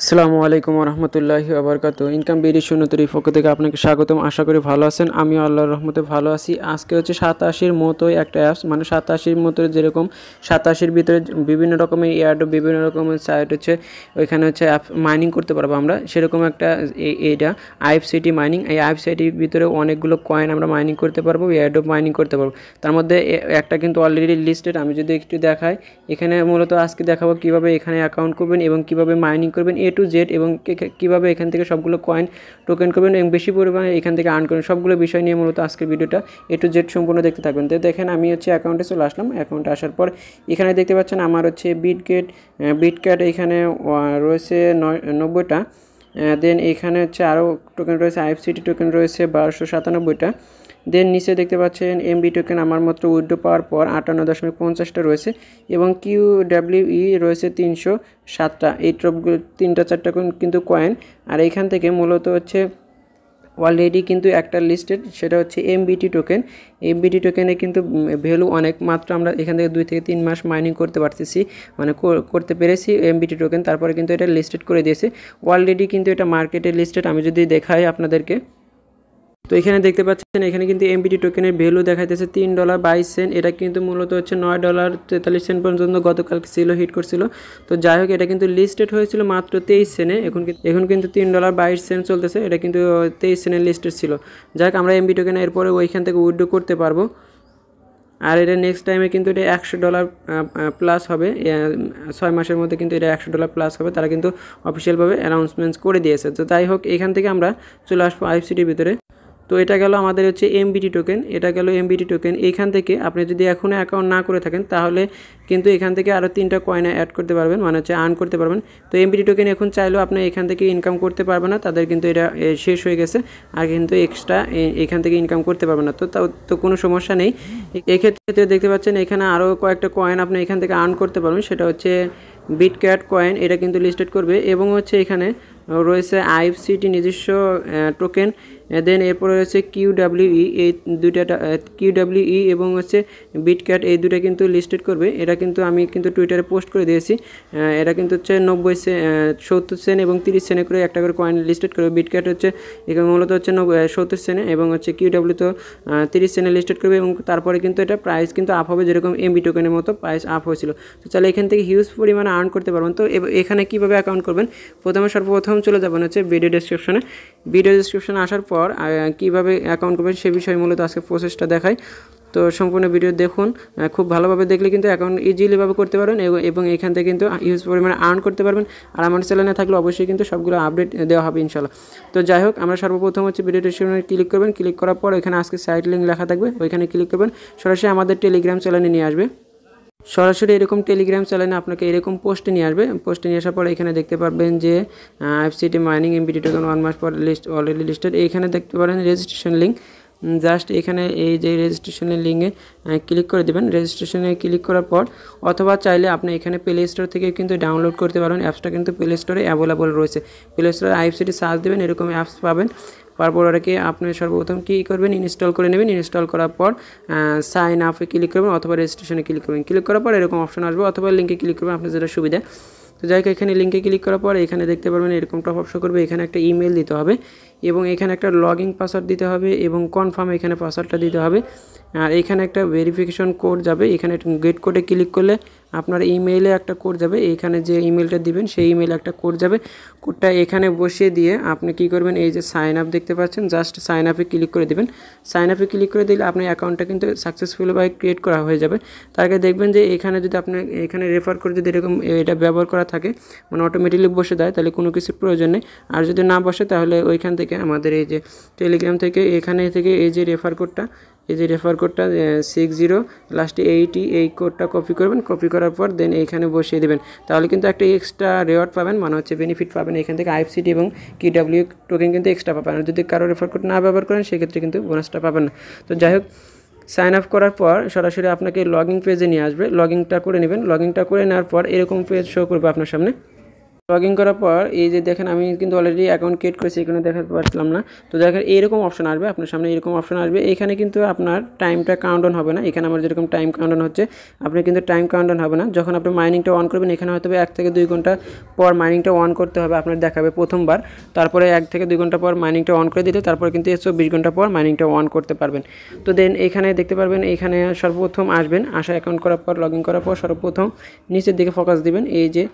আসসালামু আলাইকুম রহমতুল্লাহি আবরকাত ইনকাম বিডি শূন্যতরীর পক্ষ থেকে আপনাকে স্বাগতম। আশা করি ভালো আছেন। আমিও আল্লাহর রহমতে ভালো আছি। আজকে হচ্ছে 87-র মতোই একটা অ্যাপস, মানে 87-র মতো যেরকম 87-র ভিতরে বিভিন্ন রকমের এয়ারড্রপ, বিভিন্ন রকমের সাইট হচ্ছে, ওইখানে হচ্ছে অ্যাপ মাইনিং করতে পারবো আমরা। সেরকম একটা এইটা আইএফসিটি মাইনিং। এই আইএফসিটির ভিতরে অনেকগুলো কয়েন আমরা মাইনিং করতে পারবো, এয়ারড্রপ মাইনিং করতে পারবো। তার মধ্যে একটা কিন্তু অলরেডি লিস্টেড। আমি যদি একটু দেখাই, এখানে মূলত আজকে দেখাবো কীভাবে এখানে অ্যাকাউন্ট করবেন এবং কীভাবে মাইনিং করবেন A to Z, এবং কীভাবে এখান থেকে সবগুলো কয়েন টোকেন করবেন এবং বেশি পরিমাণে এখান থেকে আর্ন করবেন, সবগুলো বিষয় নিয়ে মূলত আজকের ভিডিওটা A to Z সম্পূর্ণ দেখতে থাকবেন। তো দেখেন, আমি হচ্ছে অ্যাকাউন্টে চলে আসলাম। অ্যাকাউন্টে আসার পর এখানে দেখতে পাচ্ছেন আমার হচ্ছে বিটক্যাট এখানে রয়েছে 90টা। দেন এখানে হচ্ছে আরও টোকেন রয়েছে, আইএফসিটি টোকেন রয়েছে 1297টা। দেন নিচে দেখতে পাচ্ছেন এমবি টোকেন আমার মাত্র উইথড্র পাওয়ার পর 58.50টা রয়েছে, এবং QWE রয়েছে 307টা। এই ট্রপগুলো 3-4টা কিন্তু কয়েন। আর এইখান থেকে মূলত হচ্ছে অলরেডি কিন্তু একটা লিস্টেড, সেটা হচ্ছে এমবিটি টোকেন। এমবিটি টোকেনে কিন্তু ভ্যালু অনেক, মাত্র আমরা এখান থেকে 2 থেকে 3 মাস মাইনিং করতে পারতেছি, মানে করতে পেরেছি এমবিটি টোকেন। তারপরে কিন্তু এটা লিস্টেড করে দিয়েছে অলরেডি, কিন্তু এটা মার্কেটে লিস্টেড। আমি যদি দেখাই আপনাদেরকে, তো এখানে দেখতে পাচ্ছেন এখানে কিন্তু এমবিটি টোকেনের ভ্যালু দেখাইতেছে $3.22। এটা কিন্তু মূলত হচ্ছে $9.43 পর্যন্ত গতকাল ছিল, হিট করছিল। তো যাই হোক, এটা কিন্তু লিস্টেড হয়েছিল মাত্র 23 সেন্টে। এখন কিন্তু $3.22 চলতেছে। এটা কিন্তু 23 সেন্টে লিস্টেড ছিল। যাই হোক, আমরা এমবি টোকেন এরপরে ওইখান থেকে উইথড্র করতে পারবো। আর এটা নেক্সট টাইমে কিন্তু এটা $100 প্লাস হবে। 6 মাসের মধ্যে কিন্তু এটা $100 প্লাস হবে। তারা কিন্তু অফিসিয়ালভাবে অ্যানাউন্সমেন্টস করে দিয়েছে। তো যাই হোক, এখান থেকে আমরা চলে আসবো আইএফসিটির ভিতরে। তো এটা গেল আমাদের হচ্ছে এমবিটি টোকেন, এটা গেল এমবিটি টোকেন। এইখান থেকে আপনি যদি এখনও অ্যাকাউন্ট না করে থাকেন, তাহলে কিন্তু এখান থেকে আরও 3টা কয়েনে অ্যাড করতে পারবেন, মানে হচ্ছে আর্ন করতে পারবেন। তো এমবিটি টোকেন এখন চাইলেও আপনি এখান থেকে ইনকাম করতে পারবেন না, তাদের কিন্তু এটা শেষ হয়ে গেছে। আর কিন্তু এক্সট্রা এখান থেকে ইনকাম করতে পারবেন না। তো কোনো সমস্যা নেই। এক্ষেত্রে দেখতে পাচ্ছেন এখানে আরও কয়েকটা কয়েন আপনি এখান থেকে আর্ন করতে পারবেন, সেটা হচ্ছে বিটক্যাট কয়েন। এটা কিন্তু লিস্টেড করবে, এবং হচ্ছে এখানে রয়েছে আইএফসিটি নিজস্ব টোকেন। দেন এরপরে রয়েছে QWE, এই দুইটা QWE এবং হচ্ছে বিটক্যাট, এই দুটো কিন্তু লিস্টেড করবে। এটা কিন্তু আমি কিন্তু টুইটারে পোস্ট করে দিয়েছি। এটা কিন্তু হচ্ছে 70 সেন্ট এবং 30 সেন্ট করে একটা করে কয়েন লিস্টেড করবে। বিটক্যাট হচ্ছে এখানে মূলত হচ্ছে 70 সেন্টে, এবং হচ্ছে QW তো 30 সেন্টে লিস্টেড করবে। এবং তারপরে কিন্তু এটা প্রাইস কিন্তু আপ হবে, যেরকম এমবি টোকেনের মতো প্রাইস আপ হয়েছিল। তো চাইলে এখান থেকে হিউজ পরিমাণে আর্ন করতে পারবেন। তো এখানে কীভাবে অ্যাকাউন্ট করবেন, সর্বপ্রথম চলে যাবেন হচ্ছে ভিডিও ডেসক্রিপশনে আসার পর কীভাবে অ্যাকাউন্ট করবেন সে বিষয়ে মূলত আজকে প্রসেসটা দেখাই। তো সম্পূর্ণ ভিডিও দেখুন, খুব ভালোভাবে দেখলে কিন্তু অ্যাকাউন্ট ইজিলিভাবে করতে পারবেন, এবং এখান থেকে কিন্তু হিউজ পরিমাণে আর্ন করতে পারবেন। আর আমার চ্যানেলে থাকলে অবশ্যই কিন্তু সবগুলো আপডেট দেওয়া হবে ইনশাল্লাহ। তো যাই হোক, আমরা সর্বপ্রথম হচ্ছে ভিডিও ডেসক্রিপশনে ক্লিক করবেন। ক্লিক করার পর এখানে আজকে সাইট লিঙ্ক লেখা থাকবে, ওইখানে ক্লিক করবেন। সরাসরি আমাদের টেলিগ্রাম চ্যানেলে নিয়ে আসবে। সরাসরি এরকম টেলিগ্রাম চ্যানেলে আপনাকে এরকম পোস্টে নিয়ে আসবে। পোস্টে নিয়ে আসার পরে এখানে দেখতে পারবেন যে আইএফসিটি মাইনিং এমবিটি টোকেন 1 মাস পর লিস্ট অলরেডি লিস্টেড। এইখানে দেখতে পারেন রেজিস্ট্রেশন লিঙ্ক। জাস্ট এখানে এই যে রেজিস্ট্রেশনের লিঙ্কে ক্লিক করে দেবেন। রেজিস্ট্রেশনে ক্লিক করার পর, অথবা চাইলে আপনি এখানে প্লে স্টোর থেকে কিন্তু ডাউনলোড করতে পারেন। অ্যাপসটা কিন্তু প্লে স্টোরে অ্যাভেলেবল রয়েছে। প্লে স্টোরে আইএফসিটি সার্চ দেবেন, এরকম অ্যাপস পাবেন। তারপর ওটাকে আপনি সর্বপ্রথম কী করবেন, ইনস্টল করে নেবেন। ইনস্টল করার পর সাইন আপে ক্লিক করবেন, অথবা রেজিস্ট্রেশনে ক্লিক করবেন। ক্লিক করার পর এরকম অপশন আসবে, অথবা লিঙ্কে ক্লিক করবেন, আপনার যেটা সুবিধা। তো যাই হোক, এখানে লিঙ্কে ক্লিক করার পর এখানে দেখতে পারবেন এরকম টপ আপ শো করবে। এখানে একটা ইমেল দিতে হবে, এবং এখানে একটা লগইন পাসওয়ার্ড দিতে হবে, এবং কনফার্ম এখানে পাসওয়ার্ডটা দিতে হবে। আর এখানে একটা ভেরিফিকেশন কোড যাবে। এখানে গেট কোডে ক্লিক করলে আপনার ইমেইলে একটা কোড যাবে। এখানে যে ইমেলটা দিবেন সেই ইমেইলে একটা কোড যাবে। কোডটা এখানে বসিয়ে দিয়ে আপনি কী করবেন, এই যে সাইন আপ দেখতে পাচ্ছেন, জাস্ট সাইন আপে ক্লিক করে দেবেন। সাইন আপে ক্লিক করে দিলে আপনার অ্যাকাউন্টটা কিন্তু সাকসেসফুলভাবে ক্রিয়েট করা হয়ে যাবে। তার আগে দেখবেন যে এখানে যদি আপনি এখানে রেফার করে যদি এরকম এটা ব্যবহার করা থাকে, মানে অটোমেটিকলি বসে দেয়, তাহলে কোনো কিছুর প্রয়োজন নেই। আর যদি না বসে, তাহলে ওইখান থেকে আমাদের এই যে টেলিগ্রাম থেকে এখানে থেকে এই যে রেফার কোডটা 60 লাস্টে 80, এই কোডটা কপি করবেন। কপি করার পর দেন এইখানে বসিয়ে দেবেন। তাহলে কিন্তু একটা এক্সট্রা রেওয়ার্ড পাবেন, মানে হচ্ছে বেনিফিট পাবেন এখান থেকে। আইএফসিটি এবং QW টোকেন কিন্তু এক্সট্রা পাবেন। আর যদি কারো রেফার কোড না ব্যবহার করেন, সেক্ষেত্রে কিন্তু বোনাসটা পাবেন না। তো যাই হোক, সাইন আপ করার পর সরাসরি আপনাকে লগইন পেজে নিয়ে আসবে। লগইনটা করে নেবেন। লগইনটা করে নেওয়ার পর এরকম পেজ শো করবে আপনার সামনে। লগ ইন করার পর এই যে দেখেন আমি কিন্তু অলরেডি অ্যাকাউন্ট ক্রিয়েট করেছি, এখানে দেখাতে পারছিলাম না। তো দেখেন এইরকম অপশন আসবে আপনার সামনে, এরকম অপশন আসবে। এখানে কিন্তু আপনার টাইমটা কাউন্টডাউন হবে না। এখানে আমার যেরকম টাইম কাউন্টডাউন হচ্ছে, আপনি কিন্তু টাইম কাউন্টডাউন হবে না। যখন আপনি মাইনিংটা অন করবেন, এখানে হয়তো 1 থেকে 2 ঘন্টা পর মাইনিংটা অন করতে হবে, আপনার দেখাবে প্রথমবার। তারপরে 1 থেকে 2 ঘন্টা পর মাইনিংটা অন করে দিলে তারপরে কিন্তু 24 ঘন্টা পর মাইনিংটা অন করতে পারবেন। তো দেন এখানে দেখতে পারবেন, এখানে সর্বপ্রথম আসবেন, অ্যাকাউন্ট করার পর লগ ইন করার পর সর্বপ্রথম নিচের দিকে ফোকাস দিবেন। এই যে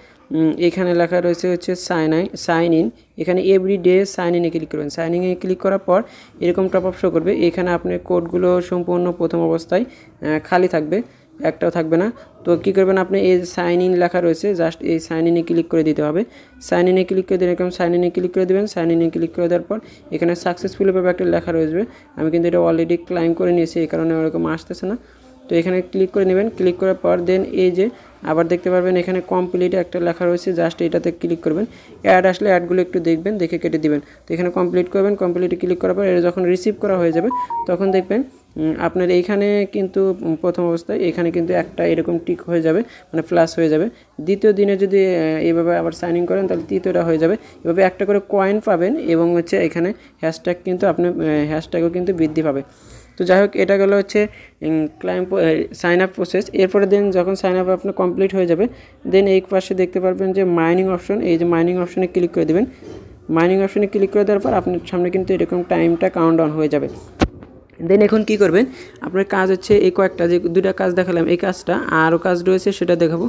এখানে লেখা রয়েছে হচ্ছে সাইন ইন। এখানে এভরিডে সাইন ইনে ক্লিক করবেন। সাইন ইনে ক্লিক করার পর এরকম টপ আপ শো করবে। এখানে আপনার কোডগুলো সম্পূর্ণ প্রথম অবস্থায় খালি থাকবে, একটাও থাকবে না। তো কী করবেন, আপনি এই সাইন ইন লেখা রয়েছে, জাস্ট এই সাইন ইনে ক্লিক করে দিতে হবে। সাইন ইনে ক্লিক করে দিন, এরকম সাইন ইনে ক্লিক করে দেবেন। সাইন ইনে ক্লিক করে দেওয়ার পর এখানে সাকসেসফুল ভাবে একটা লেখা রয়েছে। আমি কিন্তু এটা অলরেডি ক্লাইম করে নিয়েছি, এই কারণে ওরকম আসতেছে না। তো এখানে ক্লিক করে নেবেন। ক্লিক করার পর দেন এই যে আবার দেখতে পারবেন এখানে কমপ্লিট একটা লেখা রয়েছে, জাস্ট এটাতে ক্লিক করবেন। অ্যাড আসলে অ্যাডগুলো একটু দেখবেন, দেখে কেটে দিবেন। তো এখানে কমপ্লিট করবেন। কমপ্লিটে ক্লিক করার পর এটা যখন রিসিভ করা হয়ে যাবে তখন দেখবেন আপনার এইখানে কিন্তু প্রথম অবস্থায় এখানে কিন্তু একটা এরকম টিক হয়ে যাবে, মানে প্লাস হয়ে যাবে। দ্বিতীয় দিনে যদি এইভাবে আবার সাইন ইন করেন তাহলে তৃতীয়টা হয়ে যাবে। এভাবে একটা করে কয়েন পাবেন এবং হচ্ছে এখানে হ্যাশট্যাগ কিন্তু আপনি হ্যাশট্যাগও কিন্তু বৃদ্ধি পাবে। তো যাই হোক, এটা গেলো হচ্ছে সাইন আপ প্রসেস। এরপরে দেন যখন সাইন আপ আপনার কমপ্লিট হয়ে যাবে, দেন এই পাশে দেখতে পারবেন যে মাইনিং অপশন, এই যে মাইনিং অপশনে ক্লিক করে দেবেন। মাইনিং অপশনে ক্লিক করে দেওয়ার পর আপনার সামনে কিন্তু এরকম টাইমটা কাউন্টডাউন হয়ে যাবে। দেন এখন কি করবেন, আপনার কাজ হচ্ছে এই কয়েকটা যে দুইটা কাজ দেখালাম, এই কাজটা আরও কাজ রয়েছে সেটা দেখাবো।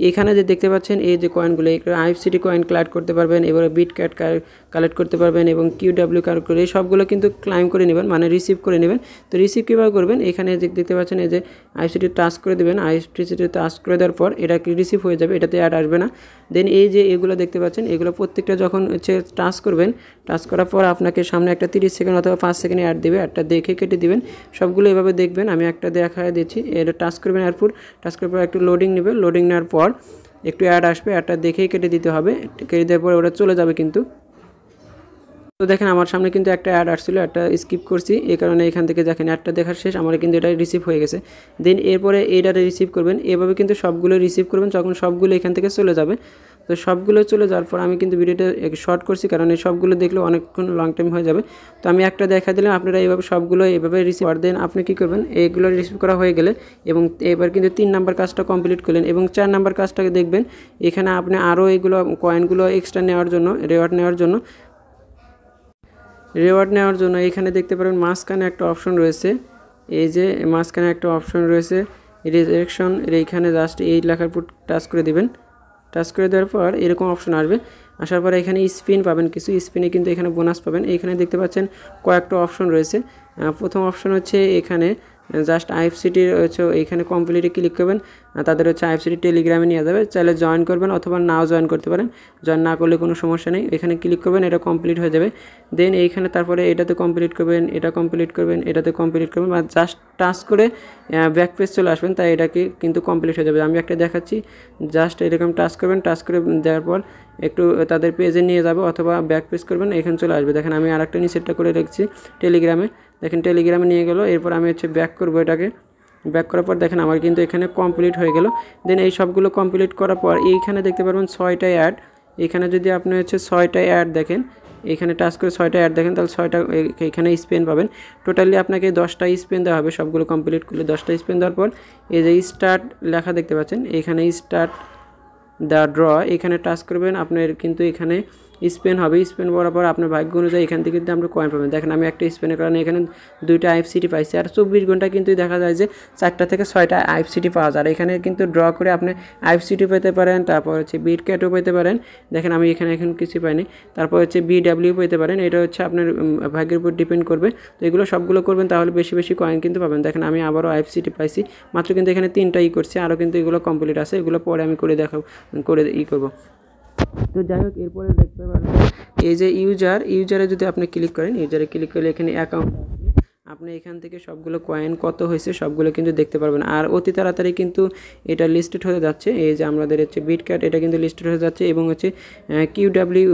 এখানে যে দেখতে পাচ্ছেন এই যে কয়েনগুলো, আইএফসিটি কয়েন কালেক্ট করতে পারবেন, এবারে বিট ক্যাট কালেক্ট করতে পারবেন এবং কিউডাব্লিউ কালেক্ট করে এই সবগুলো কিন্তু ক্লাইম করে নেবেন, মানে রিসিভ করে নেবেন। তো রিসিভ কীভাবে করবেন, এখানে যে দেখতে পাচ্ছেন এই যে আইএফসিটি টাচ করে দেবেন। আইএফসিটি টাচ করে দেওয়ার পর এটা কি রিসিভ হয়ে যাবে, এটাতে অ্যাড আসবে না। দেন এই যে এগুলো দেখতে পাচ্ছেন, এগুলো প্রত্যেকটা যখন হচ্ছে টাচ করবেন, টাচ করার পর আপনাকে সামনে একটা 30 সেকেন্ড অথবা 5 সেকেন্ড অ্যাড দেবে, অ্যাডটা দেখে কেটে দিবেন। সবগুলো এভাবে দেখবেন, আমি একটা দেখায় দিচ্ছি। এটা টাচ করবেন, এরপর টাচ করার পর একটু লোডিং নেবে, লোডিং নেওয়ার পর একটু অ্যাড আসবে, অ্যাডটা দেখেই কেটে দিতে হবে। কেটে দেওয়ার পর ওটা চলে যাবে কিন্তু। তো দেখেন আমার সামনে কিন্তু একটা অ্যাড আসছিল, একটা স্কিপ করছি, এই কারণে এখান থেকে দেখেন অ্যাডটা দেখার শেষ, আমার কিন্তু এটা রিসিভ হয়ে গেছে। দেন এরপরে এইটা রিসিভ করবেন, এভাবে কিন্তু সবগুলো রিসিভ করবেন, যখন সবগুলো এখান থেকে চলে যাবে। তো সবগুলো চলে যাওয়ার পর আমি কিন্তু ভিডিওটা শর্ট করছি, কারণ এই সবগুলো দেখলে অনেকক্ষণ লং টাইম হয়ে যাবে। তো আমি একটা দেখা দিলাম, আপনারা এইভাবে সবগুলো এইভাবে রিসিভ করে দেন। আপনি কী করবেন, এইগুলো রিসিভ করা হয়ে গেলে এবং এবার কিন্তু 3 নাম্বার কাজটা কমপ্লিট করলেন এবং 4 নাম্বার কাজটাকে দেখবেন। এখানে আপনি আরও এইগুলো কয়েনগুলো এক্সট্রা নেওয়ার জন্য, রেওয়ার্ড নেওয়ার জন্য এখানে দেখতে পারেন মাঝখানে একটা অপশন রয়েছে। এই যে মাঝখানে একটা অপশন রয়েছে রিজেকশন, এইখানে জাস্ট এই লেখার উপর টাচ করে দিবেন। টাচ করে দেওয়ার পর এরকম অপশন আসবে, আসার পর এখানে স্পিন পাবেন, কিছু স্পিনে কিন্তু এখানে বোনাস পাবেন। এখানে দেখতে পাচ্ছেন কয়েকটা অপশন রয়েছে। প্রথম অপশন হচ্ছে এখানে জাস্ট আইএফসিটির হচ্ছে এইখানে কমপ্লিটে ক্লিক করবেন, তাদের হচ্ছে আইএফসিটি টেলিগ্রামে নিয়ে যাবে। চাইলে জয়েন করবেন অথবা নাও জয়েন করতে পারেন, জয়েন না করলে কোনো সমস্যা নেই। এখানে ক্লিক করবেন, এটা কমপ্লিট হয়ে যাবে। দেন এইখানে তারপরে এটাতে কমপ্লিট করবেন, এটা কমপ্লিট করবেন, এটাতে কমপ্লিট করবেন, বা জাস্ট টাচ করে ব্যাক পেজ চলে আসবেন, তাই এটাকে কিন্তু কমপ্লিট হয়ে যাবে। আমি একটা দেখাচ্ছি, জাস্ট এরকম টাচ করবেন, টাচ করে দেওয়ার পর একটু তাদের পেজে নিয়ে যাবে অথবা ব্যাক পেজ করবেন, এখানে চলে আসবে। দেখেন আমি আরেকটা নিচেরটা করে রেখেছি টেলিগ্রামে, দেখেন টেলিগ্রামে নিয়ে গেল। এরপর আমি হচ্ছে ব্যাক করবো, এটাকে ব্যাক করার পর দেখেন আমার কিন্তু এখানে কমপ্লিট হয়ে গেল। দেন এই সবগুলো কমপ্লিট করার পর এইখানে দেখতে পারবেন 6টা অ্যাড। এখানে যদি আপনি হচ্ছে 6টা অ্যাড দেখেন, এখানে টাচ করে 6টা অ্যাড দেখেন, তাহলে 6টা এখানে স্পেন পাবেন। টোটালি আপনাকে 10টা স্পেন দেওয়া হবে, সবগুলো কমপ্লিট করলে 10টা স্পেন দেওয়ার পর এই যে স্টার্ট লেখা দেখতে পাচ্ছেন, এখানে স্টার্ট দ্য ড্র, এখানে টাচ করবেন। আপনার কিন্তু এখানে স্পেন হবে, স্পেন বরাবর আপনার ভাগ্য অনুযায়ী এখান থেকে কিন্তু আমরা কয়েন পাবেন। দেখেন আমি একটা স্পেনের কারণে এখানে 2টা আইএফসিটি পাইছি, আর 24 ঘন্টা কিন্তু দেখা যায় যে 4টা থেকে 6টা আইএফসিটি পাওয়া যায়। এখানে কিন্তু ড্র করে আপনি আইএফসিটি পেতে পারেন, তারপর হচ্ছে বিট ক্যাটও পেতে পারেন। দেখেন আমি এখানে এখন কিছু পাইনি। তারপর হচ্ছে বিডাব্লিউ পেতে পারেন, এটা হচ্ছে আপনার ভাগ্যের উপর ডিপেন্ড করবে। তো এগুলো সবগুলো করবেন, তাহলে বেশি বেশি কয়েন কিন্তু পাবেন। দেখেন আমি আবারও আইএফসিটি পাইছি, মাত্র কিন্তু এখানে 3টাই করছি, আরও কিন্তু এগুলো কমপ্লিট আছে, এগুলো পরে আমি করে দেখাবো, করে করবো। তো যাই হোক, এরপরে দেখতে পারবেন এই যে ইউজারে যদি আপনি ক্লিক করেন, ইউজারে ক্লিক করলে এখানে অ্যাকাউন্ট, আপনি এখান থেকে সবগুলো কয়েন কত হয়েছে সবগুলো কিন্তু দেখতে পারবেন। আর অতি তাড়াতাড়ি কিন্তু এটা লিস্টেড হয়ে যাচ্ছে। এই যে আমাদের হচ্ছে বিট ক্যাট, এটা কিন্তু লিস্টেড হয়ে যাচ্ছে এবং হচ্ছে কিউডাব্লিউ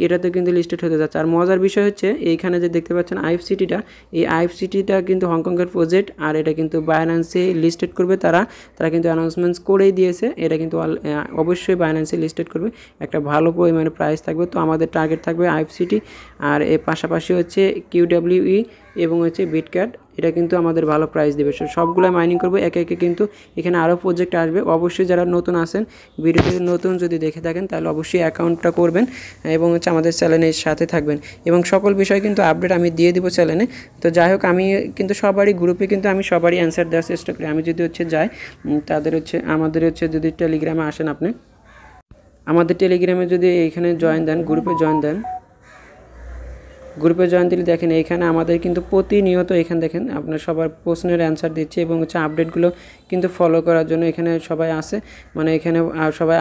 এটাতে কিন্তু লিস্টেড হতে যাচ্ছে। আর মজার বিষয় হচ্ছে এইখানে যে দেখতে পাচ্ছেন আইএফসিটিটা, এই আইএফসিটিটা কিন্তু হংকংয়ের প্রজেক্ট, আর এটা কিন্তু বাইন্যান্সে লিস্টেড করবে তারা কিন্তু অ্যানাউন্সমেন্টস করেই দিয়েছে। এটা কিন্তু অবশ্যই বাইন্যান্সে লিস্টেড করবে, একটা ভালো পরিমাণে প্রাইস থাকবে। তো আমাদের টার্গেট থাকবে আইএফসিটি, আর এর পাশাপাশি হচ্ছে কিউডাব্লিউই এবং হচ্ছে বিটক্যাট, এটা কিন্তু আমাদের ভালো প্রাইস দেবে। সবগুলো মাইনিং করবো একে একে, কিন্তু এখানে আরও প্রজেক্ট আসবে। অবশ্যই যারা নতুন আছেন, ভিডিওটি নতুন যদি দেখে থাকেন তাহলে অবশ্যই অ্যাকাউন্টটা করবেন এবং হচ্ছে আমাদের চ্যানেলের সাথে থাকবেন, এবং সকল বিষয় কিন্তু আপডেট আমি দিয়ে দিব চ্যানেলে। তো যাই হোক, আমি কিন্তু সবারই গ্রুপে কিন্তু আমি সবারই অ্যান্সার দেওয়ার চেষ্টা করি। আমি যদি হচ্ছে যাই তাদের হচ্ছে আমাদের হচ্ছে যদি টেলিগ্রামে আসেন, আপনি আমাদের টেলিগ্রামে যদি এখানে জয়েন দেন, গ্রুপে জয়েন দিলে দেখেন এখানে আমাদের কিন্তু প্রতিনিয়ত এখানে দেখেন আপনার সবার প্রশ্নের অ্যান্সার দিচ্ছে এবং হচ্ছে আপডেটগুলো কিন্তু ফলো করার জন্য এখানে সবাই আসে। মানে এখানে সবাই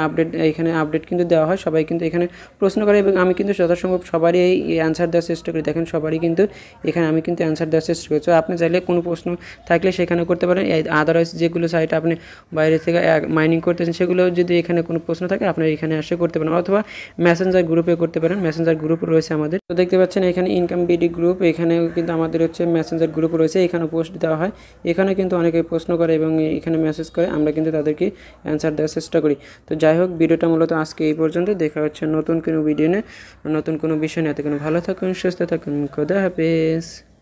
এখানে আপডেট কিন্তু দেওয়া হয়, সবাই কিন্তু এখানে প্রশ্ন করে এবং আমি কিন্তু যথাসম্ভব সবারই এই অ্যান্সার দেওয়ার চেষ্টা করি। দেখেন সবারই কিন্তু এখানে আমি কিন্তু অ্যান্সার দেওয়ার চেষ্টা করি। তো আপনি চাইলে কোনো প্রশ্ন থাকলে সেখানে করতে পারেন। আদারওয়াইজ যেগুলো সাইট আপনি বাইরে থেকে মাইনিং করতেছেন সেগুলো যদি এখানে কোনো প্রশ্ন থাকে আপনি এখানে এসে করতে পারেন, অথবা মেসেঞ্জার গ্রুপে করতে পারেন। মেসেঞ্জার গ্রুপ রয়েছে আমাদের। তো দেখতে পাচ্ছেন এখানে ইনকাম বিডি গ্রুপ, এখানেও কিন্তু আমাদের হচ্ছে মেসেঞ্জার গ্রুপ রয়েছে, এখানে পোস্ট দেওয়া হয়। এখানে কিন্তু অনেকে প্রশ্ন করে এবং এখানে মেসেজ করে, আমরা কিন্তু তাদেরকে অ্যান্সার দেওয়ার চেষ্টা করি। তো যাই হোক, ভিডিওটা মূলত আজকে এই পর্যন্ত। দেখা হচ্ছে নতুন কোনো ভিডিও নিয়ে, নতুন কোনো বিষয় নিয়ে। কোনো ভালো থাকুন, সুস্থ থাকুন, খোদা হাফেজ।